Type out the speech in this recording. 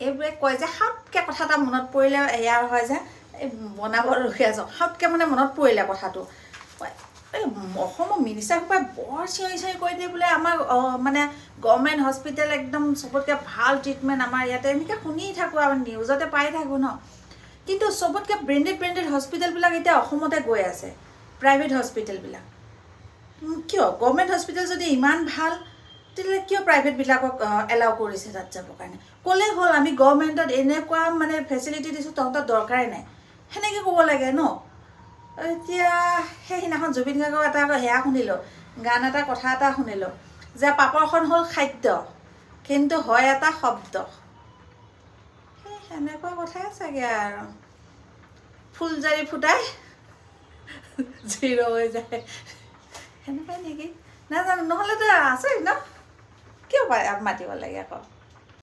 এইবোৰে কয় যে হাতকে কথা এটা মনত পৰিলে এয়াৰ হয় যে এই বনাব ৰখি আছোঁ হাতকে মানে মনত পৰিলে কথাটো এই অসমৰ মিনিষ্টাৰসোপাই বৰ চিঞৰি চিঞৰি কৈ দিয়ে বোলে আমাৰ মানে গভৰ্ণমেণ্ট হস্পিটেল একদম চবতকৈ ভাল ট্ৰিটমেণ্ট আমাৰ ইয়াতে এনেকৈ শুনি থাকোঁ আৰু নিউজতে পাই থাকোঁ ন কিন্তু চবতকৈ ব্ৰেণ্ডেড হস্পিটেলবিলাক এতিয়া অসমতে গৈ আছে প্ৰাইভেট হস্পিটেলবিলাক কিয় গভৰ্ণমেণ্ট হস্পিটেল যদি ইমান ভাল তেতিয়াহ'লে কিয় প্ৰাইভেটবিলাকক এলাউ কৰিছে তাত যাবৰ কাৰণে ক'লে হ'ল আমি গভৰ্ণমেণ্টত এনেকুৱা মানে ফেচিলিটি দিছোঁ তহঁতৰ দৰকাৰেই নাই সেনেকৈ ক'ব লাগে ন এতিয়া সেইদিনাখন জুবিন গাৰ্গৰ এটা সেয়া শুনিলোঁ গান এটা কথা এটা শুনিলোঁ যে পাপৰখন হ'ল খাদ্য কিন্তু হয় এটা শব্দ সেই সেনেকুৱা কথাই চাগে আৰু ফুলজাৰি ফুটাই জিৰ' হৈ যায় সেনেকুৱাই নেকি নাজানো নহ'লেতো আছে ন কিয় মাতিব লাগে আকৌ